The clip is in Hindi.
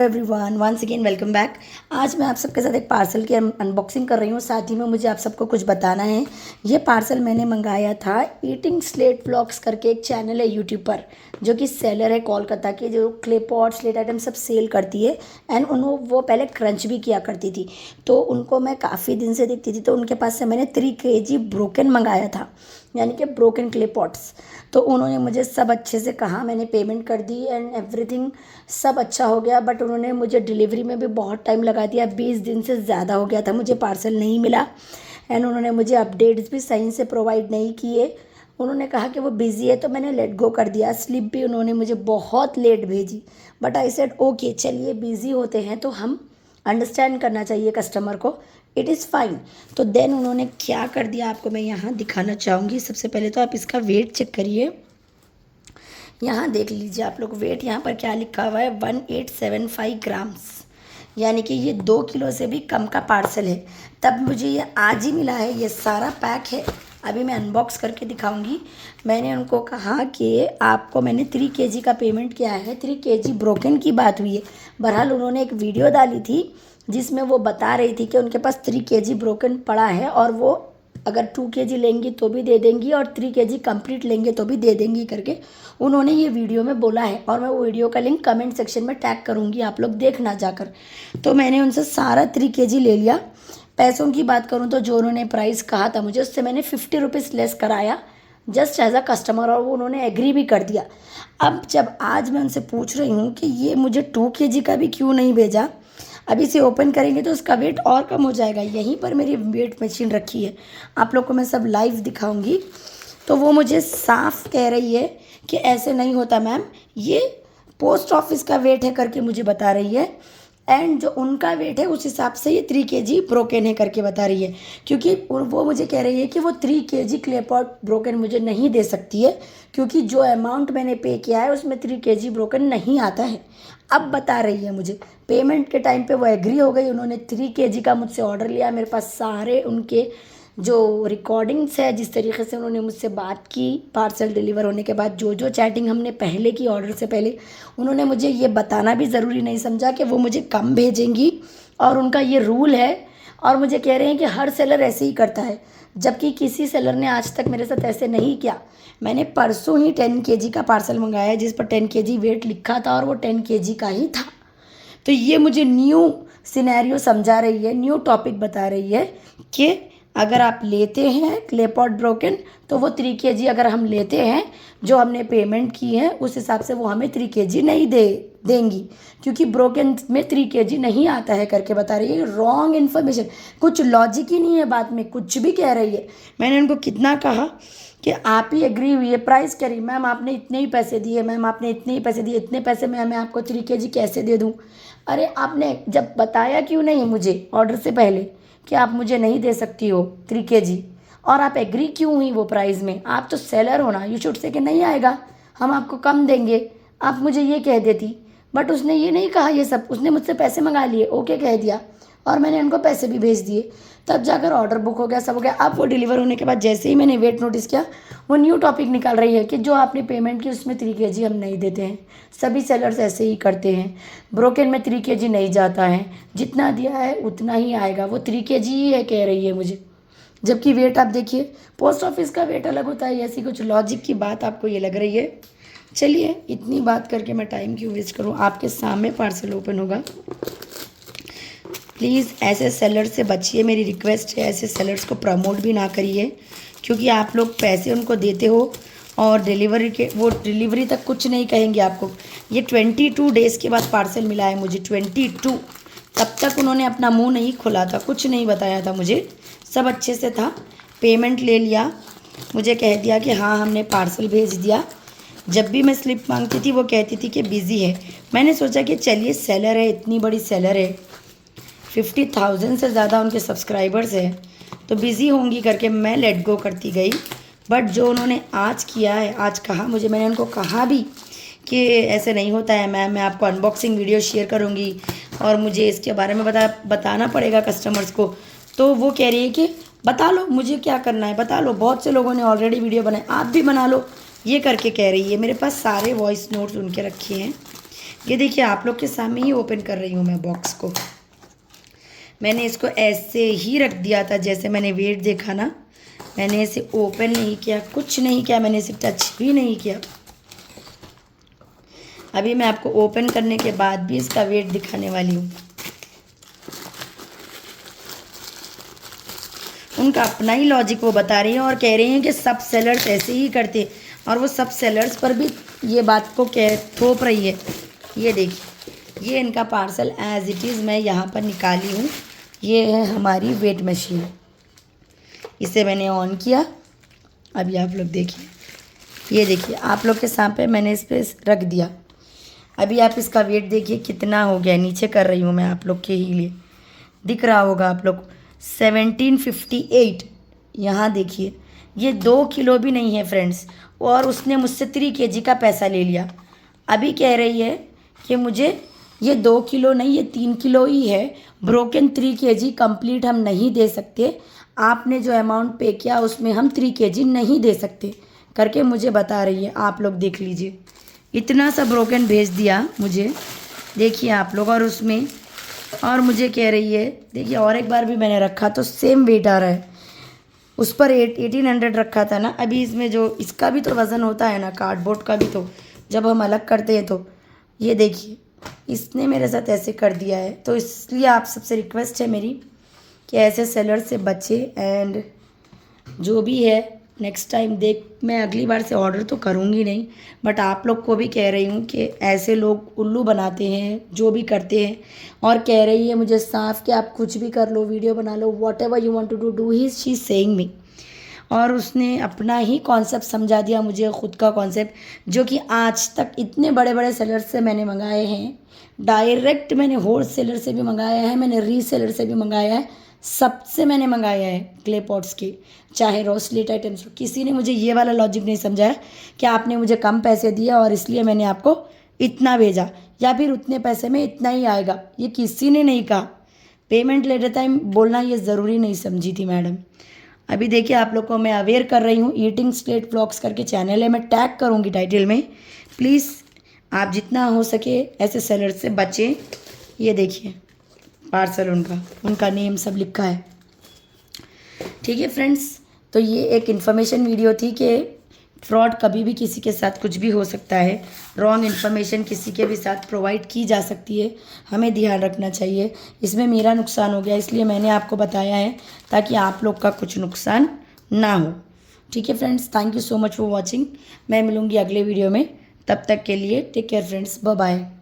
Everyone once again welcome back. आज मैं आप सबके साथ एक पार्सल की अनबॉक्सिंग कर रही हूँ। साथ ही में मुझे आप सबको कुछ बताना है। ये पार्सल मैंने मंगाया था ईटिंग स्लेट व्लॉग्स करके एक चैनल है यूट्यूब पर, जो कि सेलर है कोलकाता की, जो क्ले पॉट स्लेट आइटम सब सेल करती है। एंड वो पहले क्रंच भी किया करती थी, तो उनको मैं काफ़ी दिन से देखती थी। तो उनके पास से मैंने 3 kg ब्रोकन मंगाया था, यानी कि ब्रोकन क्ले पॉट्स। तो उन्होंने मुझे सब अच्छे से कहा, मैंने पेमेंट कर दी एंड एवरीथिंग सब अच्छा हो गया। बट उन्होंने मुझे डिलीवरी में भी बहुत टाइम लगा दिया, 20 दिन से ज़्यादा हो गया था, मुझे पार्सल नहीं मिला। एंड उन्होंने मुझे अपडेट्स भी सही से प्रोवाइड नहीं किए। उन्होंने कहा कि वो बिज़ी है, तो मैंने लेट गो कर दिया। स्लिप भी उन्होंने मुझे बहुत लेट भेजी, बट आई सेड ओके, चलिए बिज़ी होते हैं तो हम अंडरस्टैंड करना चाहिए कस्टमर को, इट इज़ फाइन। तो देन उन्होंने क्या कर दिया आपको मैं यहाँ दिखाना चाहूँगी। सबसे पहले तो आप इसका वेट चेक करिए, यहाँ देख लीजिए आप लोग। वेट यहाँ पर क्या लिखा हुआ है, 1875 ग्राम्स, यानी कि ये 2 किलो से भी कम का पार्सल है। तब मुझे ये आज ही मिला है, ये सारा पैक है। अभी मैं अनबॉक्स करके दिखाऊंगी। मैंने उनको कहा कि आपको मैंने 3 kg का पेमेंट किया है, 3 kg ब्रोकन की बात हुई है। बहरहाल उन्होंने एक वीडियो डाली थी जिसमें वो बता रही थी कि उनके पास 3 kg ब्रोकन पड़ा है, और वो अगर 2 kg लेंगी तो भी दे देंगी, और 3 kg कंप्लीट लेंगे तो भी दे देंगी करके उन्होंने ये वीडियो में बोला है। और मैं वो वीडियो का लिंक कमेंट सेक्शन में टैग करूँगी, आप लोग देखना जाकर। तो मैंने उनसे सारा 3 kg ले लिया। पैसों की बात करूँ तो जो उन्होंने प्राइस कहा था मुझे, उससे मैंने 50 रुपीज़ लेस कराया जस्ट एज अ कस्टमर, और वो उन्होंने एग्री भी कर दिया। अब जब आज मैं उनसे पूछ रही हूँ कि ये मुझे 2 kg का भी क्यों नहीं भेजा, अभी इसे ओपन करेंगे तो उसका वेट और कम हो जाएगा। यहीं पर मेरी वेट मशीन रखी है, आप लोग को मैं सब लाइव दिखाऊंगी। तो वो मुझे साफ कह रही है कि ऐसे नहीं होता मैम, ये पोस्ट ऑफिस का वेट है करके मुझे बता रही है, एंड जो उनका वेट है उस हिसाब से ये 3 kg ब्रोकन है करके बता रही है। क्योंकि वो मुझे कह रही है कि वो 3 kg क्ले पॉट ब्रोकन मुझे नहीं दे सकती है, क्योंकि जो अमाउंट मैंने पे किया है उसमें 3 kg ब्रोकन नहीं आता है। अब बता रही है मुझे, पेमेंट के टाइम पे वो एग्री हो गई, उन्होंने 3 kg का मुझसे ऑर्डर लिया। मेरे पास सारे उनके जो रिकॉर्डिंग्स है, जिस तरीके से उन्होंने मुझसे बात की पार्सल डिलीवर होने के बाद, जो जो चैटिंग हमने पहले की ऑर्डर से पहले, उन्होंने मुझे ये बताना भी ज़रूरी नहीं समझा कि वो मुझे कम भेजेंगी, और उनका ये रूल है। और मुझे कह रहे हैं कि हर सेलर ऐसे ही करता है, जबकि किसी सेलर ने आज तक मेरे साथ ऐसे नहीं किया। मैंने परसों ही 10 kg का पार्सल मंगाया जिस पर 10 kg वेट लिखा था, और वो 10 kg का ही था। तो ये मुझे न्यू सिनेरियो समझा रही है, न्यू टॉपिक बता रही है कि अगर आप लेते हैं क्ले पॉट ब्रोकन तो वो 3 kg अगर हम लेते हैं, जो हमने पेमेंट की है उस हिसाब से वो हमें 3 kg नहीं देंगी, क्योंकि ब्रोकन में 3 kg नहीं आता है करके बता रही है। रॉन्ग इन्फॉर्मेशन, कुछ लॉजिक ही नहीं है बात में, कुछ भी कह रही है। मैंने उनको कितना कहा कि आप ही एग्री हुई है, प्राइस करी, मैम आपने इतने ही पैसे दिए, मैम आपने इतने ही पैसे दिए, इतने पैसे में मैं आपको 3 kg कैसे दे दूँ। अरे आपने जब बताया क्यों नहीं मुझे ऑर्डर से पहले कि आप मुझे नहीं दे सकती हो 3 kg, और आप एग्री क्यों हुई वो प्राइस में। आप तो सेलर हो ना, यू शुड से कि नहीं आएगा, हम आपको कम देंगे, आप मुझे ये कह देती। बट उसने ये नहीं कहा ये सब, उसने मुझसे पैसे मंगा लिए, ओके कह दिया, और मैंने उनको पैसे भी भेज दिए। तब जाकर ऑर्डर बुक हो गया, सब हो गया। अब वो डिलीवर होने के बाद जैसे ही मैंने वेट नोटिस किया, वो न्यू टॉपिक निकाल रही है कि जो आपने पेमेंट की उसमें 3 kg हम नहीं देते हैं। सभी सेलर्स ऐसे ही करते हैं, ब्रोकन में 3 kg नहीं जाता है, जितना दिया है उतना ही आएगा, वो 3 kg ही है कह रही है मुझे। जबकि वेट आप देखिए, पोस्ट ऑफिस का वेट अलग होता है। ऐसी कुछ लॉजिक की बात आपको ये लग रही है। चलिए, इतनी बात करके मैं टाइम क्यों वेस्ट करूँ, आपके सामने पार्सल ओपन होगा। प्लीज़ ऐसे सेलर से बचिए, मेरी रिक्वेस्ट है। ऐसे सेलर्स को प्रमोट भी ना करिए, क्योंकि आप लोग पैसे उनको देते हो और डिलीवरी के वो डिलीवरी तक कुछ नहीं कहेंगे आपको। ये 22 डेज़ के बाद पार्सल मिला है मुझे, 22। तब तक उन्होंने अपना मुंह नहीं खोला था, कुछ नहीं बताया था मुझे, सब अच्छे से था। पेमेंट ले लिया, मुझे कह दिया कि हाँ हमने पार्सल भेज दिया। जब भी मैं स्लिप मांगती थी वो कहती थी कि बिज़ी है। मैंने सोचा कि चलिए सेलर है, इतनी बड़ी सेलर है, 50,000 से ज़्यादा उनके सब्सक्राइबर्स हैं, तो बिज़ी होंगी करके मैं लेट गो करती गई। बट जो उन्होंने आज किया है, आज कहा मुझे, मैंने उनको कहा भी कि ऐसे नहीं होता है मैम, मैं आपको अनबॉक्सिंग वीडियो शेयर करूँगी और मुझे इसके बारे में बताना पड़ेगा कस्टमर्स को। तो वो कह रही है कि बता लो मुझे क्या करना है, बता लो, बहुत से लोगों ने ऑलरेडी वीडियो बनाए, आप भी बना लो, ये करके कह रही है। मेरे पास सारे वॉइस नोट्स उनके रखे हैं, ये देखिए आप लोग के सामने ही ओपन कर रही हूँ मैं बॉक्स को। मैंने इसको ऐसे ही रख दिया था, जैसे मैंने वेट देखा ना, मैंने इसे ओपन नहीं किया, कुछ नहीं किया, मैंने इसे टच भी नहीं किया। अभी मैं आपको ओपन करने के बाद भी इसका वेट दिखाने वाली हूँ। उनका अपना ही लॉजिक वो बता रही हैं और कह रही हैं कि सब सेलर्स ऐसे ही करते, और वो सब सेलर्स पर भी ये बात को कह थोप रही है। ये देखिए, ये इनका पार्सल एज इट इज़ मैं यहाँ पर निकाली हूँ। ये है हमारी वेट मशीन, इसे मैंने ऑन किया। अभी आप लोग देखिए, ये देखिए आप लोग के सामने मैंने इस पर रख दिया। अभी आप इसका वेट देखिए कितना हो गया, नीचे कर रही हूँ मैं आप लोग के ही लिए, दिख रहा होगा आप लोग 1758। यहाँ देखिए ये 2 किलो भी नहीं है फ्रेंड्स, और उसने मुझसे 3 kg का पैसा ले लिया। अभी कह रही है कि मुझे ये 2 किलो नहीं, ये 3 किलो ही है, ब्रोकन 3 kg कंप्लीट हम नहीं दे सकते, आपने जो अमाउंट पे किया उसमें हम 3 kg नहीं दे सकते करके मुझे बता रही है। आप लोग देख लीजिए, इतना सा ब्रोकन भेज दिया मुझे, देखिए आप लोग। और उसमें और मुझे कह रही है, देखिए और एक बार भी मैंने रखा तो सेम वेट आ रहा है, उस पर 1800 रखा था ना। अभी इसमें जो इसका भी तो वज़न होता है ना, कार्डबोर्ड का भी, तो जब हम अलग करते हैं तो ये देखिए इसने मेरे साथ ऐसे कर दिया है। तो इसलिए आप सबसे रिक्वेस्ट है मेरी कि ऐसे सेलर से बचे, एंड जो भी है नेक्स्ट टाइम मैं अगली बार से ऑर्डर तो करूँगी नहीं, बट आप लोग को भी कह रही हूँ कि ऐसे लोग उल्लू बनाते हैं जो भी करते हैं। और कह रही है मुझे साफ कि आप कुछ भी कर लो, वीडियो बना लो, whatever you want to do he she saying me. और उसने अपना ही कॉन्सेप्ट समझा दिया मुझे, ख़ुद का कॉन्सेप्ट, जो कि आज तक इतने बड़े बड़े सेलर से मैंने मंगाए हैं, डायरेक्ट मैंने होल सेलर से भी मंगाया है, मैंने रीसेलर से भी मंगाया है, सबसे मैंने मंगाया है क्ले पॉट्स के, चाहे रोस्लेट आइटम्स। किसी ने मुझे ये वाला लॉजिक नहीं समझाया कि आपने मुझे कम पैसे दिए और इसलिए मैंने आपको इतना भेजा, या फिर उतने पैसे में इतना ही आएगा, ये किसी ने नहीं कहा। पेमेंट लेते टाइम बोलना ये ज़रूरी नहीं समझी थी मैडम। अभी देखिए आप लोग को मैं अवेयर कर रही हूँ, ईटिंग स्लेट व्लॉग्स करके चैनल है, मैं टैग करूँगी टाइटल में। प्लीज़ आप जितना हो सके ऐसे सेलर से बचें। ये देखिए पार्सल उनका नेम सब लिखा है। ठीक है फ्रेंड्स, तो ये एक इन्फॉर्मेशन वीडियो थी कि फ्रॉड कभी भी किसी के साथ कुछ भी हो सकता है, रॉन्ग इन्फॉर्मेशन किसी के भी साथ प्रोवाइड की जा सकती है, हमें ध्यान रखना चाहिए। इसमें मेरा नुकसान हो गया इसलिए मैंने आपको बताया है, ताकि आप लोग का कुछ नुकसान ना हो। ठीक है friends, thank you so much for watching. मैं मिलूँगी अगले वीडियो में, तब तक के लिए take care friends, bye bye.